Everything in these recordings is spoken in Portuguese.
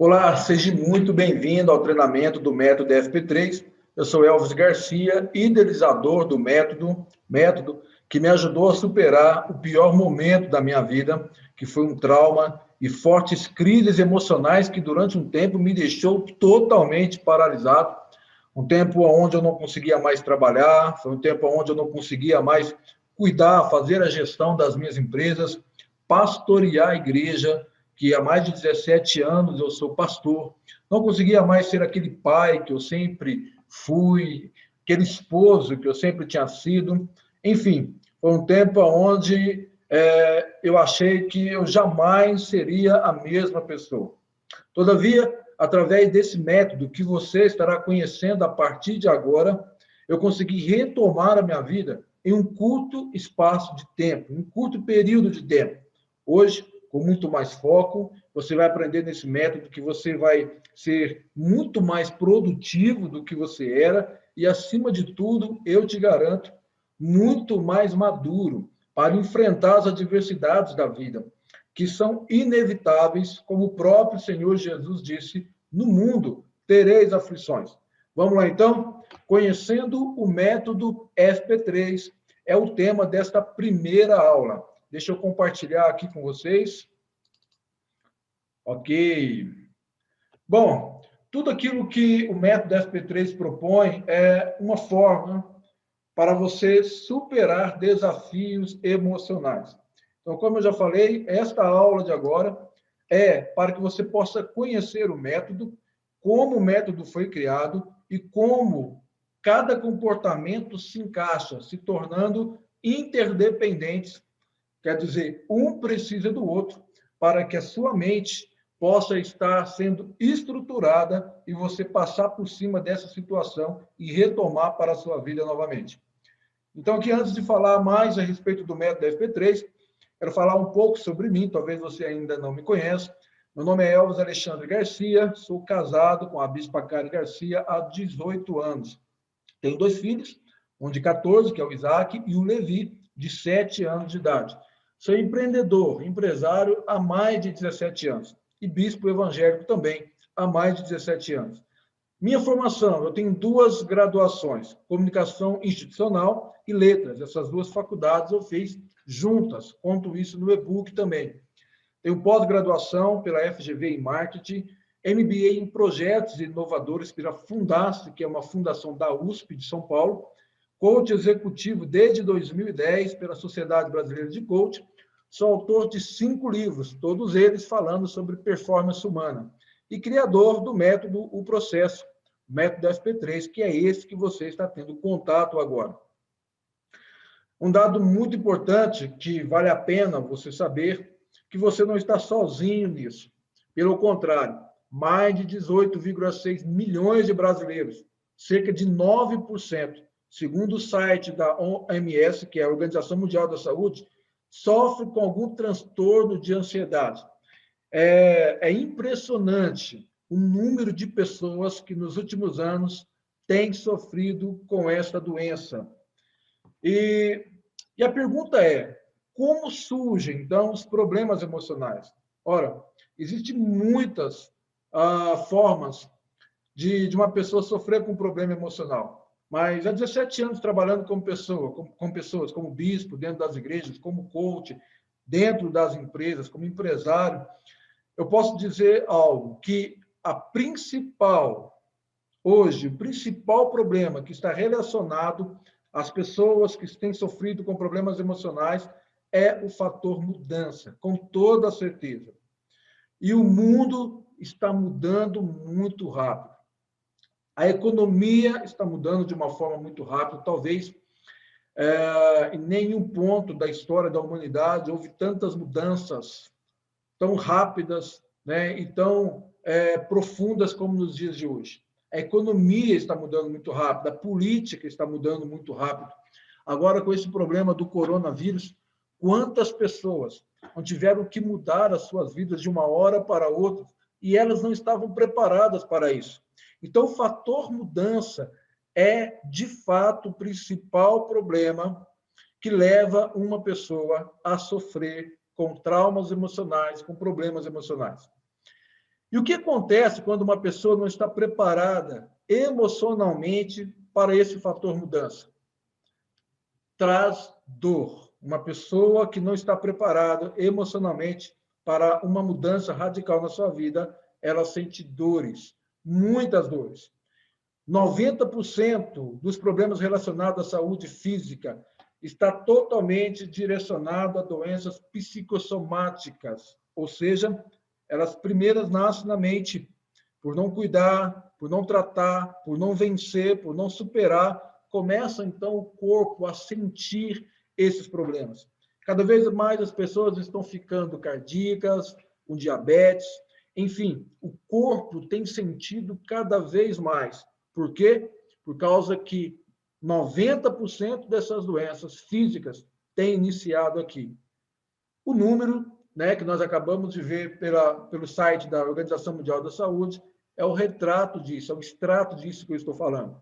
Olá, seja muito bem-vindo ao treinamento do método FP3. Eu sou Elvis Garcia, idealizador do método que me ajudou a superar o pior momento da minha vida, que foi um trauma e fortes crises emocionais que durante um tempo me deixou totalmente paralisado. Um tempo onde eu não conseguia mais trabalhar, foi um tempo onde eu não conseguia mais cuidar, fazer a gestão das minhas empresas, pastorear a igreja, que há mais de 17 anos eu sou pastor, não conseguia mais ser aquele pai que eu sempre fui, aquele esposo que eu sempre tinha sido. Enfim, foi um tempo onde eu achei que eu jamais seria a mesma pessoa. Todavia, através desse método que você estará conhecendo a partir de agora, eu consegui retomar a minha vida em um curto espaço de tempo, em um curto período de tempo. Hoje, com muito mais foco, você vai aprender nesse método que você vai ser muito mais produtivo do que você era e, acima de tudo, eu te garanto, muito mais maduro para enfrentar as adversidades da vida, que são inevitáveis, como o próprio Senhor Jesus disse: no mundo tereis aflições. Vamos lá, então? Conhecendo o método FP3 é o tema desta primeira aula. Deixa eu compartilhar aqui com vocês. Ok. Bom, tudo aquilo que o método FP3 propõe é uma forma para você superar desafios emocionais. Então, como eu já falei, esta aula de agora é para que você possa conhecer o método, como o método foi criado e como cada comportamento se encaixa, se tornando interdependentes. Quer dizer, um precisa do outro para que a sua mente possa estar sendo estruturada e você passar por cima dessa situação e retomar para a sua vida novamente. Então, aqui, antes de falar mais a respeito do método FP3, quero falar um pouco sobre mim, talvez você ainda não me conheça. Meu nome é Elvis Alexandre Garcia, sou casado com a Bispa Karen Garcia há 18 anos. Tenho 2 filhos, um de 14, que é o Isaac, e o Levi, de 7 anos de idade. Sou empreendedor, empresário há mais de 17 anos e bispo evangélico também há mais de 17 anos. Minha formação, eu tenho 2 graduações, comunicação institucional e letras. Essas 2 faculdades eu fiz juntas, conto isso no e-book também. Tenho pós-graduação pela FGV em marketing, MBA em projetos inovadores pela Fundace, que é uma fundação da USP de São Paulo, coach executivo desde 2010 pela Sociedade Brasileira de Coach. Sou autor de 5 livros, todos eles falando sobre performance humana, e criador do método O Processo, método FP3, que é esse que você está tendo contato agora. Um dado muito importante que vale a pena você saber, que você não está sozinho nisso. Pelo contrário, mais de 18,6 milhões de brasileiros, cerca de 9%, segundo o site da OMS, que é a Organização Mundial da Saúde, sofrem com algum transtorno de ansiedade. É impressionante o número de pessoas que nos últimos anos têm sofrido com esta doença. E a pergunta é, como surgem, então, os problemas emocionais? Ora, existem muitas formas de uma pessoa sofrer com um problema emocional. Mas há 17 anos trabalhando como pessoa, com pessoas, como bispo, dentro das igrejas, como coach, dentro das empresas, como empresário, eu posso dizer algo, que hoje, o principal problema que está relacionado às pessoas que têm sofrido com problemas emocionais é o fator mudança, com toda certeza. E o mundo está mudando muito rápido. A economia está mudando de uma forma muito rápida, talvez em nenhum ponto da história da humanidade houve tantas mudanças tão rápidas, né, e tão profundas como nos dias de hoje. A economia está mudando muito rápido, a política está mudando muito rápido. Agora, com esse problema do coronavírus, quantas pessoas não tiveram que mudar as suas vidas de uma hora para outra e elas não estavam preparadas para isso. Então, o fator mudança é, de fato, o principal problema que leva uma pessoa a sofrer com traumas emocionais, com problemas emocionais. E o que acontece quando uma pessoa não está preparada emocionalmente para esse fator mudança? Traz dor. Uma pessoa que não está preparada emocionalmente para uma mudança radical na sua vida, ela sente dores, muitas dores. 90% dos problemas relacionados à saúde física está totalmente direcionado a doenças psicossomáticas, ou seja, elas primeiras nascem na mente, por não cuidar, por não tratar, por não vencer, por não superar, começa então o corpo a sentir esses problemas. Cada vez mais as pessoas estão ficando cardíacas, com diabetes, enfim, o corpo tem sentido cada vez mais. Por quê? Por causa que 90% dessas doenças físicas têm iniciado aqui. O número, né, que nós acabamos de ver pelo site da Organização Mundial da Saúde, é o retrato disso, é o extrato disso que eu estou falando.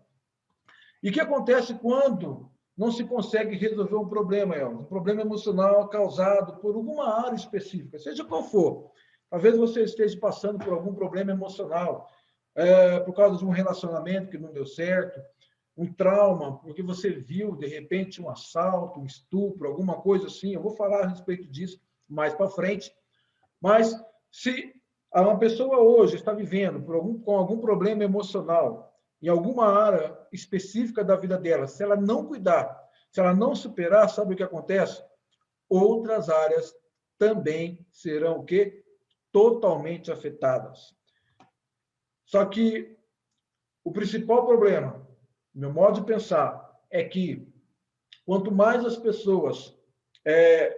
E o que acontece quando não se consegue resolver um problema, Elvis? Um problema emocional causado por alguma área específica, seja qual for. Talvez você esteja passando por algum problema emocional, por causa de um relacionamento que não deu certo, um trauma, porque você viu, de repente, um assalto, um estupro, alguma coisa assim. Eu vou falar a respeito disso mais para frente. Mas se uma pessoa hoje está vivendo com algum problema emocional, em alguma área específica da vida dela, se ela não cuidar, se ela não superar, sabe o que acontece? Outras áreas também serão o quê? Totalmente afetadas. Só que o principal problema, meu modo de pensar, é que quanto mais as pessoas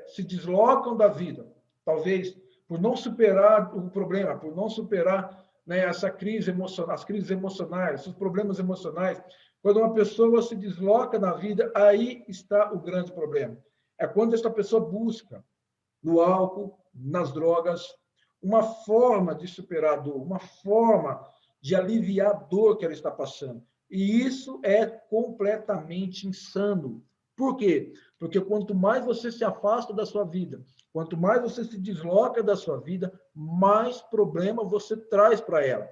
se deslocam da vida, talvez por não superar o problema, por não superar, né, essa crise emocional, as crises emocionais, os problemas emocionais, quando uma pessoa se desloca na vida, aí está o grande problema. É quando essa pessoa busca no álcool, nas drogas, uma forma de superar a dor, uma forma de aliviar a dor que ela está passando. E isso é completamente insano. Por quê? Porque quanto mais você se afasta da sua vida, quanto mais você se desloca da sua vida, mais problema você traz para ela.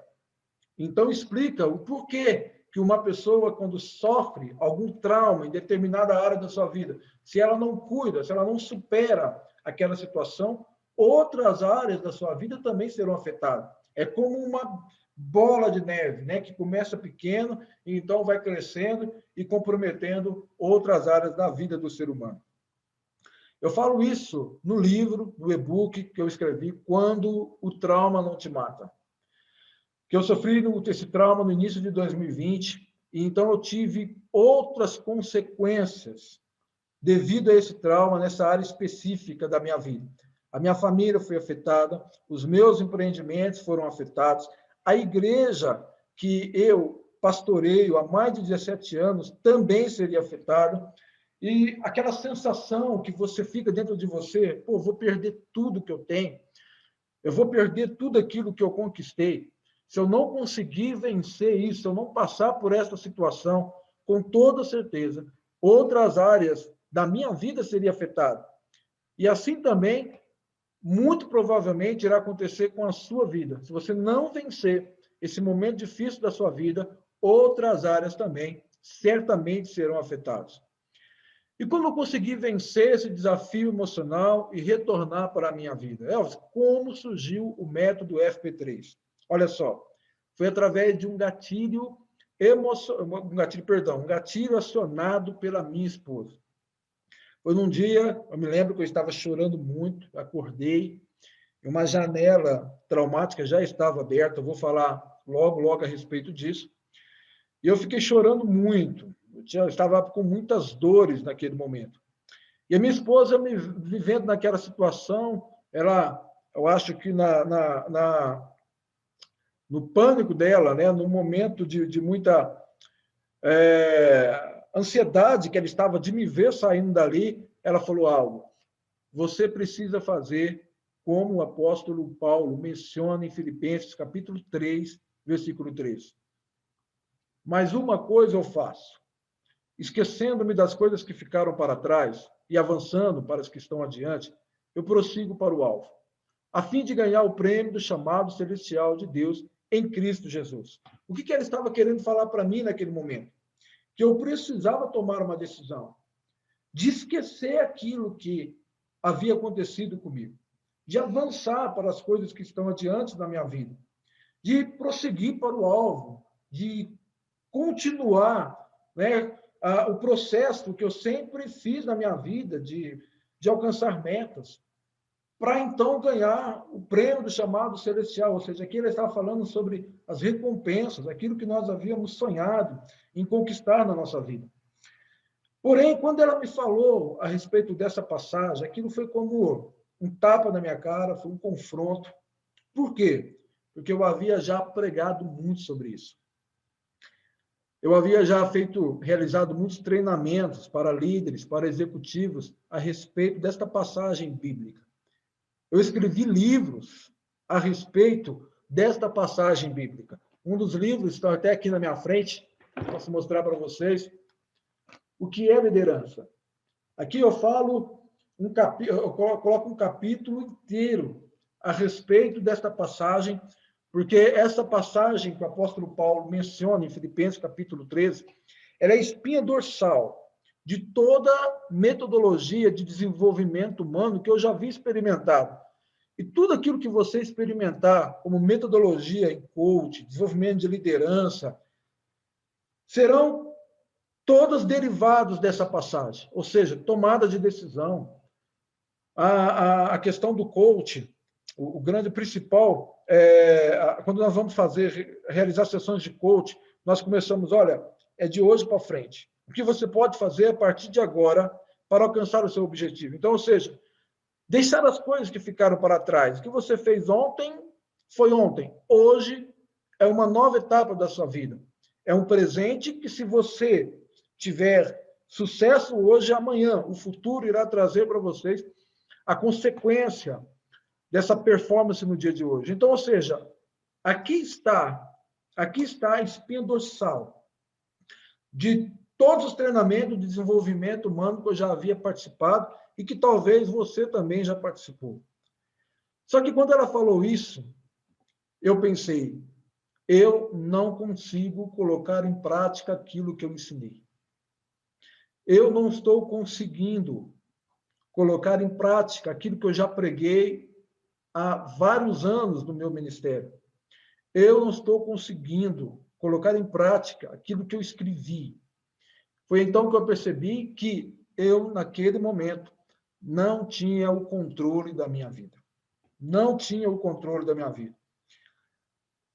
Então, explica o porquê que uma pessoa, quando sofre algum trauma em determinada área da sua vida, se ela não cuida, se ela não supera aquela situação, outras áreas da sua vida também serão afetadas. É como uma bola de neve, né, que começa pequeno e então vai crescendo e comprometendo outras áreas da vida do ser humano. Eu falo isso no livro, no e-book que eu escrevi, Quando o Trauma Não Te Mata. Que eu sofri esse trauma no início de 2020, e então eu tive outras consequências devido a esse trauma nessa área específica da minha vida. A minha família foi afetada, os meus empreendimentos foram afetados, a igreja que eu pastoreio há mais de 17 anos também seria afetada, e aquela sensação que você fica dentro de você, pô, vou perder tudo que eu tenho, eu vou perder tudo aquilo que eu conquistei. Se eu não conseguir vencer isso, se eu não passar por essa situação, com toda certeza, outras áreas da minha vida seriam afetadas. E assim também, muito provavelmente, irá acontecer com a sua vida. Se você não vencer esse momento difícil da sua vida, outras áreas também certamente serão afetadas. E como eu consegui vencer esse desafio emocional e retornar para a minha vida? Elvis, como surgiu o método FP3? Olha só, foi através de um gatilho um gatilho acionado pela minha esposa. Foi num dia, eu me lembro que eu estava chorando muito, acordei, e uma janela traumática já estava aberta, eu vou falar logo a respeito disso, e eu fiquei chorando muito, eu estava com muitas dores naquele momento. E a minha esposa, me vivendo naquela situação, eu acho que no pânico dela, né, no momento de muita ansiedade que ela estava de me ver saindo dali, ela falou algo: você precisa fazer como o apóstolo Paulo menciona em Filipenses, capítulo 3, versículo 3. Mas uma coisa eu faço, esquecendo-me das coisas que ficaram para trás e avançando para as que estão adiante, eu prossigo para o alvo. a fim de ganhar o prêmio do chamado celestial de Deus em Cristo Jesus. O que ele estava querendo falar para mim naquele momento? Que eu precisava tomar uma decisão de esquecer aquilo que havia acontecido comigo, de avançar para as coisas que estão adiante da minha vida, de prosseguir para o alvo, de continuar, né, o processo que eu sempre fiz na minha vida de alcançar metas, para então ganhar o prêmio do chamado celestial, ou seja, aqui ele estava falando sobre as recompensas, aquilo que nós havíamos sonhado em conquistar na nossa vida. Porém, quando ela me falou a respeito dessa passagem, aquilo foi como um tapa na minha cara, foi um confronto. Por quê? Porque eu havia já pregado muito sobre isso. Eu havia já realizado muitos treinamentos para líderes, para executivos, a respeito desta passagem bíblica. Eu escrevi livros a respeito desta passagem bíblica. Um dos livros está até aqui na minha frente, posso mostrar para vocês. O que é liderança? Aqui eu falo eu coloco um capítulo inteiro a respeito desta passagem, porque essa passagem que o apóstolo Paulo menciona em Filipenses capítulo 13, ela é a espinha dorsal de toda metodologia de desenvolvimento humano que eu já vi experimentado. E tudo aquilo que você experimentar como metodologia em coaching, desenvolvimento de liderança, serão todos derivados dessa passagem, ou seja, tomada de decisão. A questão do coaching, o grande principal, quando nós vamos realizar sessões de coaching, nós começamos, olha, é de hoje para frente. O que você pode fazer a partir de agora para alcançar o seu objetivo? Então, ou seja, deixar as coisas que ficaram para trás. O que você fez ontem, foi ontem. Hoje é uma nova etapa da sua vida. É um presente que, se você tiver sucesso hoje, amanhã, o futuro irá trazer para vocês a consequência dessa performance no dia de hoje. Então, ou seja, aqui está a espinha dorsal de todos os treinamentos de desenvolvimento humano que eu já havia participado e que talvez você também já participou. Só que quando ela falou isso, eu pensei, eu não consigo colocar em prática aquilo que eu ensinei. Eu não estou conseguindo colocar em prática aquilo que eu já preguei há vários anos no meu ministério. Eu não estou conseguindo colocar em prática aquilo que eu escrevi. Foi então que eu percebi que eu, naquele momento, não tinha o controle da minha vida. Não tinha o controle da minha vida.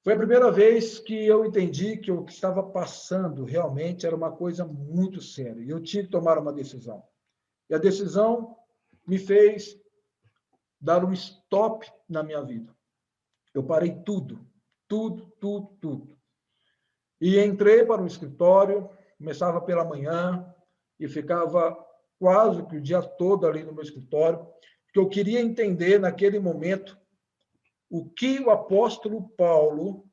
Foi a primeira vez que eu entendi que o que estava passando realmente era uma coisa muito séria. E eu tinha que tomar uma decisão. E a decisão me fez dar um stop na minha vida. Eu parei tudo. E entrei para um escritório, começava pela manhã e ficava quase que o dia todo ali no meu escritório, porque eu queria entender naquele momento o que o apóstolo Paulo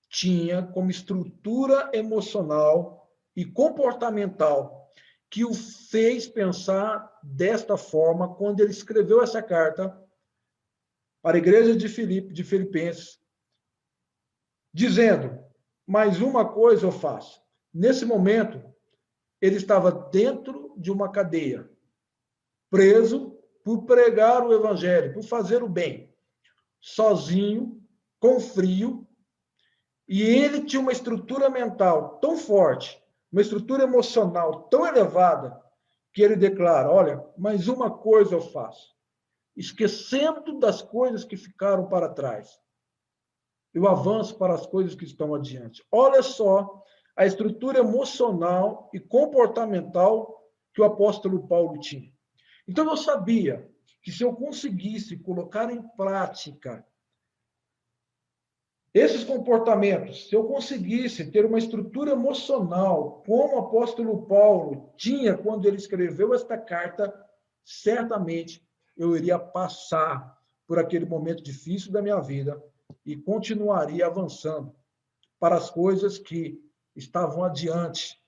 tinha como estrutura emocional e comportamental que o fez pensar desta forma quando ele escreveu essa carta para a igreja de Filipenses, dizendo, mais uma coisa eu faço. Nesse momento, ele estava dentro de uma cadeia, preso por pregar o evangelho, por fazer o bem, sozinho, com frio, e ele tinha uma estrutura mental tão forte, uma estrutura emocional tão elevada, que ele declara, olha, mais uma coisa eu faço, esquecendo das coisas que ficaram para trás, eu avanço para as coisas que estão adiante. Olha só a estrutura emocional e comportamental que o apóstolo Paulo tinha. Então, eu sabia que se eu conseguisse colocar em prática esses comportamentos, se eu conseguisse ter uma estrutura emocional, como o apóstolo Paulo tinha quando ele escreveu esta carta, certamente eu iria passar por aquele momento difícil da minha vida e continuaria avançando para as coisas que estavam adiante.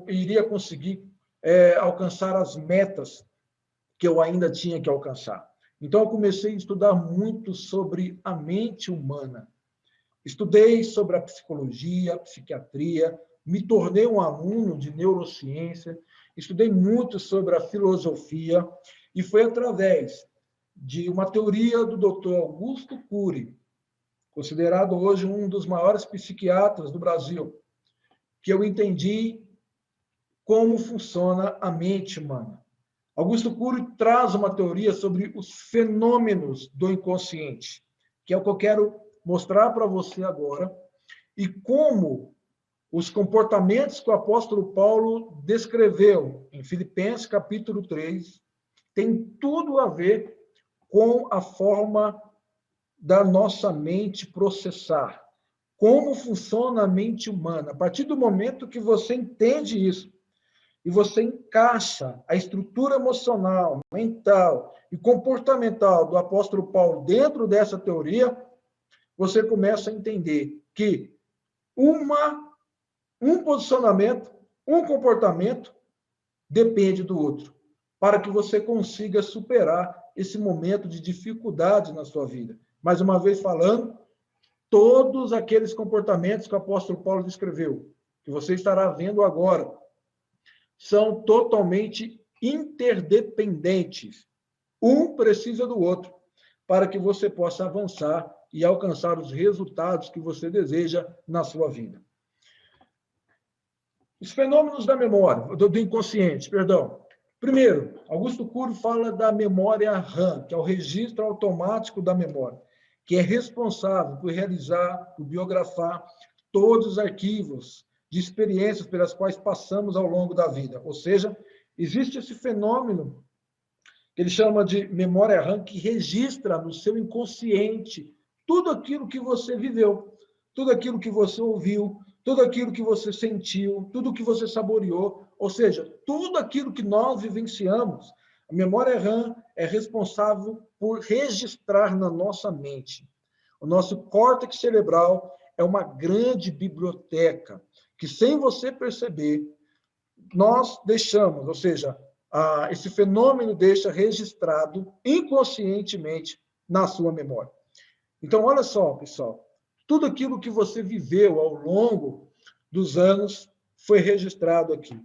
Iria conseguir alcançar as metas que eu ainda tinha que alcançar. Então, eu comecei a estudar muito sobre a mente humana. Estudei sobre a psicologia, a psiquiatria, me tornei um aluno de neurociência, estudei muito sobre a filosofia, e foi através de uma teoria do Dr. Augusto Cury, considerado hoje um dos maiores psiquiatras do Brasil, que eu entendi como funciona a mente humana. Augusto Cury traz uma teoria sobre os fenômenos do inconsciente, que é o que eu quero mostrar para você agora, e como os comportamentos que o apóstolo Paulo descreveu em Filipenses capítulo 3 tem tudo a ver com a forma da nossa mente processar. Como funciona a mente humana. A partir do momento que você entende isso, e você encaixa a estrutura emocional, mental e comportamental do apóstolo Paulo dentro dessa teoria, você começa a entender que um posicionamento, um comportamento depende do outro, para que você consiga superar esse momento de dificuldade na sua vida. Mais uma vez falando, todos aqueles comportamentos que o apóstolo Paulo descreveu, que você estará vendo agora, são totalmente interdependentes. Um precisa do outro, para que você possa avançar e alcançar os resultados que você deseja na sua vida. Os fenômenos da memória, do inconsciente, perdão. Primeiro, Augusto Cury fala da memória RAM, que é o registro automático da memória, que é responsável por realizar, por biografar todos os arquivos de experiências pelas quais passamos ao longo da vida. Ou seja, existe esse fenômeno que ele chama de memória RAM, que registra no seu inconsciente tudo aquilo que você viveu, tudo aquilo que você ouviu, tudo aquilo que você sentiu, tudo que você saboreou, ou seja, tudo aquilo que nós vivenciamos. A memória RAM é responsável por registrar na nossa mente. O nosso córtex cerebral é uma grande biblioteca que, sem você perceber, nós deixamos, ou seja, esse fenômeno deixa registrado inconscientemente na sua memória. Então, olha só, pessoal, tudo aquilo que você viveu ao longo dos anos foi registrado aqui.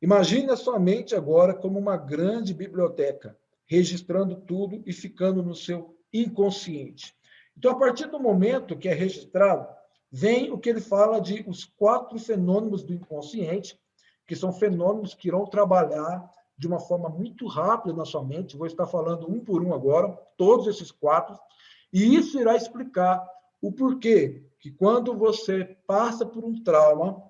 Imagine a sua mente agora como uma grande biblioteca, registrando tudo e ficando no seu inconsciente. Então, a partir do momento que é registrado, vem o que ele fala de os 4 fenômenos do inconsciente, que são fenômenos que irão trabalhar de uma forma muito rápida na sua mente. Vou estar falando um por um agora, todos esses 4, e isso irá explicar o porquê que quando você passa por um trauma,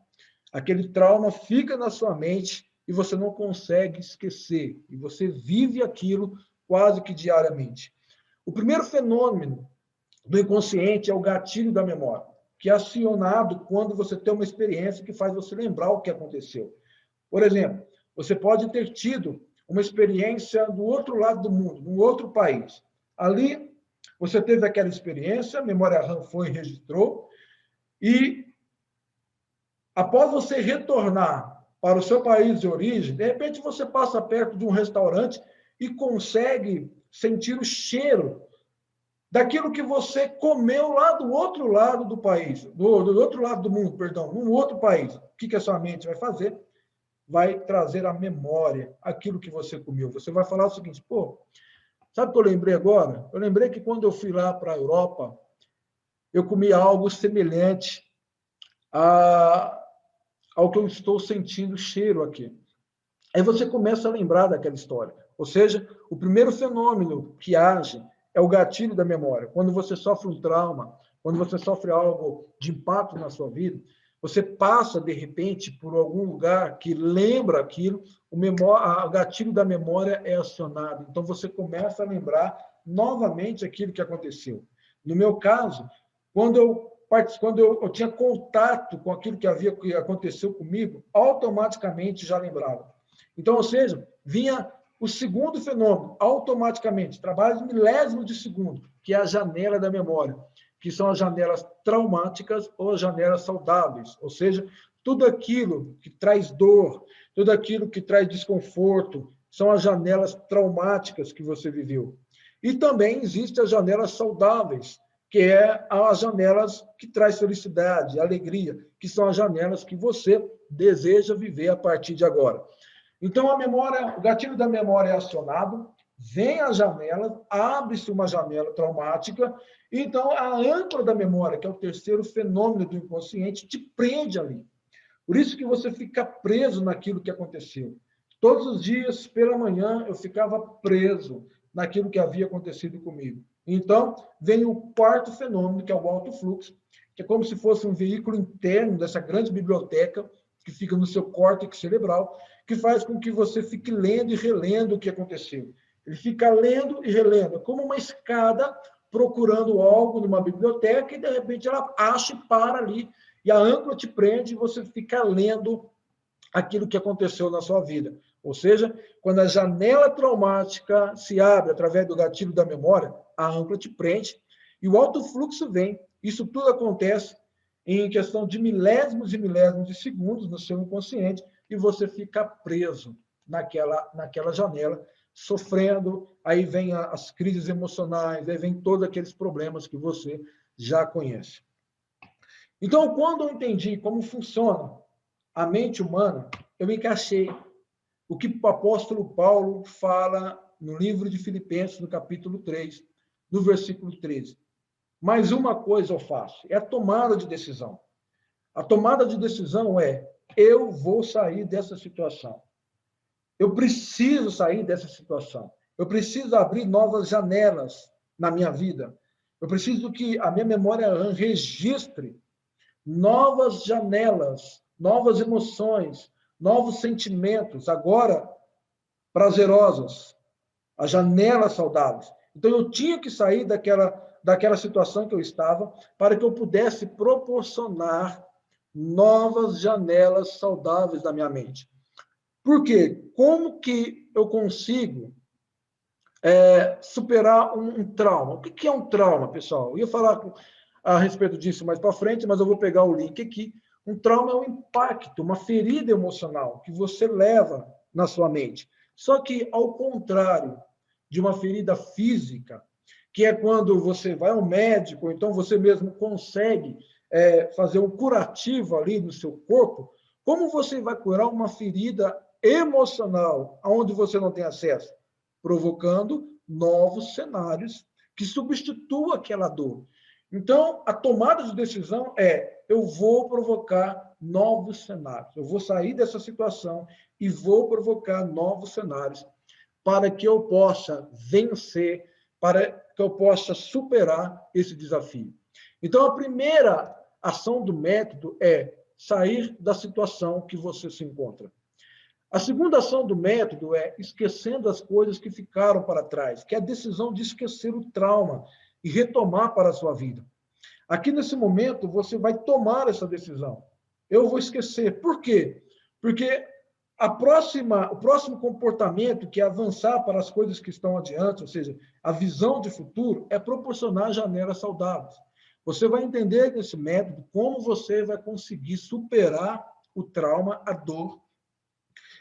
aquele trauma fica na sua mente e você não consegue esquecer, e você vive aquilo quase que diariamente. O primeiro fenômeno do inconsciente é o gatilho da memória, que é acionado quando você tem uma experiência que faz você lembrar o que aconteceu. Por exemplo, você pode ter tido uma experiência do outro lado do mundo, num outro país. Ali, você teve aquela experiência, a memória RAM foi e registrou, e após você retornar para o seu país de origem, de repente você passa perto de um restaurante e consegue sentir o cheiro daquilo que você comeu lá do outro lado do país, do outro lado do mundo, perdão, num outro país. O que a sua mente vai fazer? Vai trazer à memória aquilo que você comeu. Você vai falar o seguinte, pô, sabe o que eu lembrei agora? Eu lembrei que quando eu fui lá para a Europa, eu comi algo semelhante ao que eu estou sentindo cheiro aqui. Aí você começa a lembrar daquela história. Ou seja, o primeiro fenômeno que age é o gatilho da memória. Quando você sofre um trauma, quando você sofre algo de impacto na sua vida, você passa, de repente, por algum lugar que lembra aquilo, o gatilho da memória é acionado. Então, você começa a lembrar novamente aquilo que aconteceu. No meu caso, quando eu tinha contato com aquilo que aconteceu comigo, automaticamente já lembrava. Então, ou seja, vinha o segundo fenômeno, automaticamente, trabalha de milésimos de segundo, que é a janela da memória, que são as janelas traumáticas ou as janelas saudáveis, ou seja, tudo aquilo que traz dor, tudo aquilo que traz desconforto, são as janelas traumáticas que você viveu. E também existem as janelas saudáveis, que é as janelas que traz felicidade, alegria, que são as janelas que você deseja viver a partir de agora. Então, a memória, o gatilho da memória é acionado, vem a janela, abre-se uma janela traumática, então a âncora da memória, que é o terceiro fenômeno do inconsciente, te prende ali. Por isso que você fica preso naquilo que aconteceu. Todos os dias, pela manhã, eu ficava preso naquilo que havia acontecido comigo. Então, vem o quarto fenômeno, que é o alto fluxo, que é como se fosse um veículo interno dessa grande biblioteca que fica no seu córtex cerebral, que faz com que você fique lendo e relendo o que aconteceu. Ele fica lendo e relendo, como uma escada procurando algo numa biblioteca e, de repente, ela acha e para ali. E a âncora te prende e você fica lendo aquilo que aconteceu na sua vida. Ou seja, quando a janela traumática se abre através do gatilho da memória, a âncora te prende e o alto fluxo vem. Isso tudo acontece em questão de milésimos e milésimos de segundos no seu inconsciente e você fica preso naquela janela, sofrendo, aí vem as crises emocionais, aí vem todos aqueles problemas que você já conhece. Então, quando eu entendi como funciona a mente humana, eu encaixei o que o apóstolo Paulo fala no livro de Filipenses, no capítulo 3, no versículo 13. Mas uma coisa eu faço, é a tomada de decisão. A tomada de decisão é, eu vou sair dessa situação. Eu preciso sair dessa situação. Eu preciso abrir novas janelas na minha vida. Eu preciso que a minha memória registre novas janelas, novas emoções, novos sentimentos, agora prazerosos, as janelas saudáveis. Então, eu tinha que sair daquela situação que eu estava para que eu pudesse proporcionar novas janelas saudáveis da minha mente. Por quê? Como que eu consigo superar um trauma? O que é um trauma, pessoal? Eu ia falar a respeito disso mais para frente, mas eu vou pegar o link aqui. Um trauma é um impacto, uma ferida emocional que você leva na sua mente. Só que, ao contrário de uma ferida física, que é quando você vai ao médico, ou então você mesmo consegue fazer um curativo ali no seu corpo, como você vai curar uma ferida emocional, onde você não tem acesso? Provocando novos cenários que substituam aquela dor. Então, a tomada de decisão é, eu vou provocar novos cenários, eu vou sair dessa situação e vou provocar novos cenários para que eu possa vencer, para que eu possa superar esse desafio. Então, a primeira ação do método é sair da situação que você se encontra. A segunda ação do método é esquecendo as coisas que ficaram para trás, que é a decisão de esquecer o trauma e retomar para a sua vida. Aqui, nesse momento, você vai tomar essa decisão. Eu vou esquecer. Por quê? Porque o próximo comportamento, que é avançar para as coisas que estão adiante, ou seja, a visão de futuro, é proporcionar janelas saudáveis. Você vai entender nesse método como você vai conseguir superar o trauma, a dor,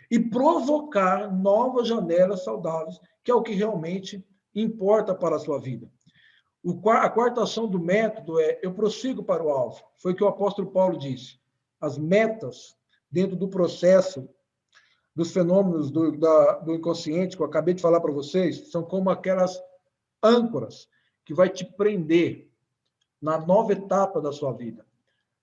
e provocar novas janelas saudáveis, que é o que realmente importa para a sua vida. A quarta ação do método é eu prossigo para o alvo. Foi o que o apóstolo Paulo disse. As metas dentro do processo dos fenômenos do inconsciente, que eu acabei de falar para vocês, são como aquelas âncoras que vai te prender na nova etapa da sua vida,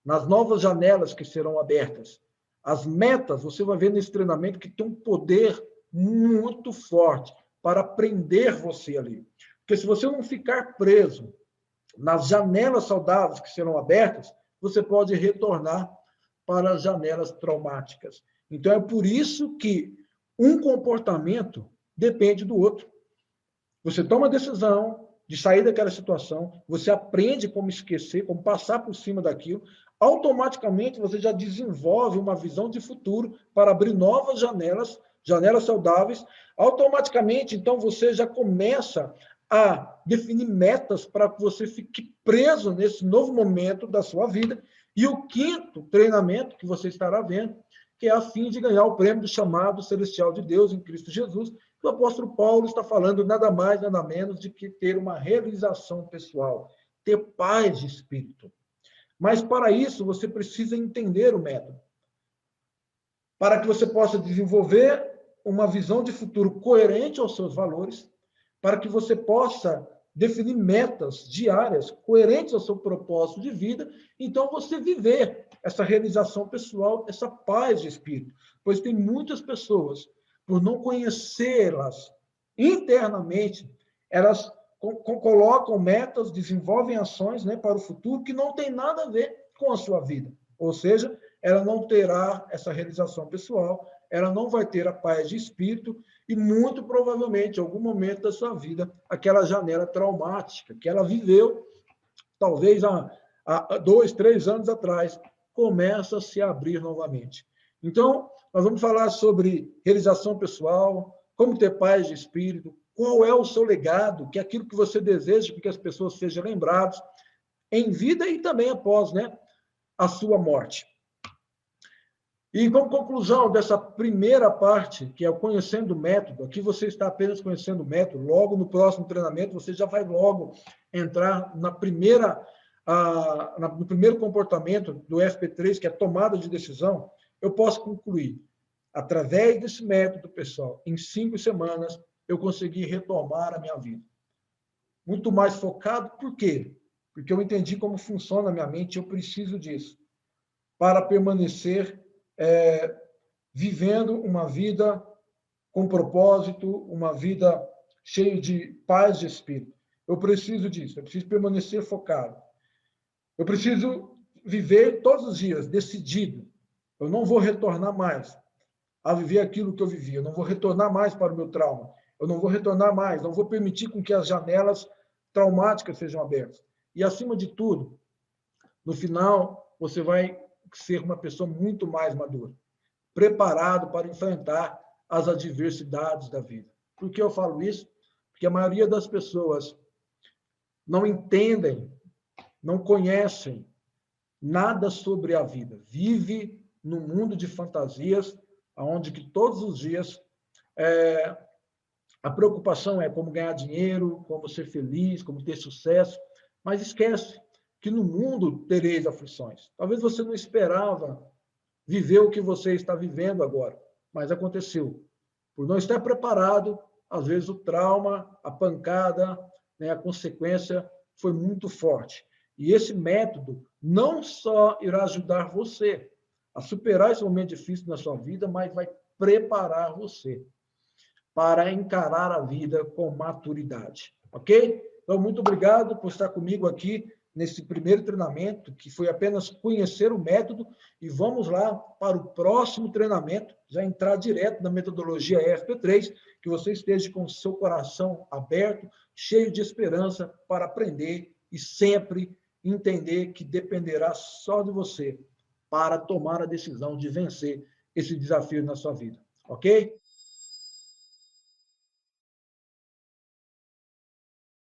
nas novas janelas que serão abertas. As metas, você vai ver nesse treinamento que tem um poder muito forte para prender você ali. Porque se você não ficar preso nas janelas saudáveis que serão abertas, você pode retornar para as janelas traumáticas. Então, é por isso que um comportamento depende do outro. Você toma a decisão de sair daquela situação, você aprende como esquecer, como passar por cima daquilo, automaticamente você já desenvolve uma visão de futuro para abrir novas janelas, janelas saudáveis. Automaticamente, então, você já começa a definir metas para que você fique preso nesse novo momento da sua vida. E o quinto treinamento que você estará vendo, que é a fim de ganhar o prêmio do chamado celestial de Deus em Cristo Jesus, O apóstolo Paulo está falando nada mais, nada menos de que ter uma realização pessoal, ter paz de espírito. Mas para isso você precisa entender o método, para que você possa desenvolver uma visão de futuro coerente aos seus valores, para que você possa definir metas diárias coerentes ao seu propósito de vida, então você viver essa realização pessoal, essa paz de espírito. Pois tem muitas pessoas, por não conhecê-las internamente, elas colocam metas, desenvolvem ações, né, para o futuro que não tem nada a ver com a sua vida. Ou seja, ela não terá essa realização pessoal, ela não vai ter a paz de espírito e, muito provavelmente, em algum momento da sua vida, aquela janela traumática que ela viveu, talvez há 2, 3 anos atrás, começa a se abrir novamente. Então, nós vamos falar sobre realização pessoal, como ter paz de espírito, qual é o seu legado, que é aquilo que você deseja que as pessoas sejam lembradas em vida e também após, né, a sua morte. E como conclusão dessa primeira parte, que é o conhecendo o método, aqui você está apenas conhecendo o método, logo no próximo treinamento você já vai logo entrar no primeiro comportamento do FP3, que é a tomada de decisão. Eu posso concluir, através desse método, pessoal, em 5 semanas, eu consegui retomar a minha vida. Muito mais focado, por quê? Porque eu entendi como funciona a minha mente, eu preciso disso, para permanecer vivendo uma vida com propósito, uma vida cheia de paz de espírito. Eu preciso disso, eu preciso permanecer focado. Eu preciso viver todos os dias decidido. Eu não vou retornar mais a viver aquilo que eu vivi, eu não vou retornar mais para o meu trauma, eu não vou retornar mais, não vou permitir com que as janelas traumáticas sejam abertas. E, acima de tudo, no final, você vai ser uma pessoa muito mais madura, preparado para enfrentar as adversidades da vida. Por que eu falo isso? Porque a maioria das pessoas não entendem, não conhecem nada sobre a vida. Vive num mundo de fantasias, onde que todos os dias a preocupação é como ganhar dinheiro, como ser feliz, como ter sucesso, mas esquece que no mundo tereis aflições. Talvez você não esperava viver o que você está vivendo agora, mas aconteceu. Por não estar preparado, às vezes o trauma, a pancada, né, a consequência foi muito forte. E esse método não só irá ajudar você a superar esse momento difícil na sua vida, mas vai preparar você para encarar a vida com maturidade, ok? Então, muito obrigado por estar comigo aqui nesse primeiro treinamento, que foi apenas conhecer o método, e vamos lá para o próximo treinamento, já entrar direto na metodologia FP3, que você esteja com o seu coração aberto, cheio de esperança para aprender e sempre entender que dependerá só de você para tomar a decisão de vencer esse desafio na sua vida, ok?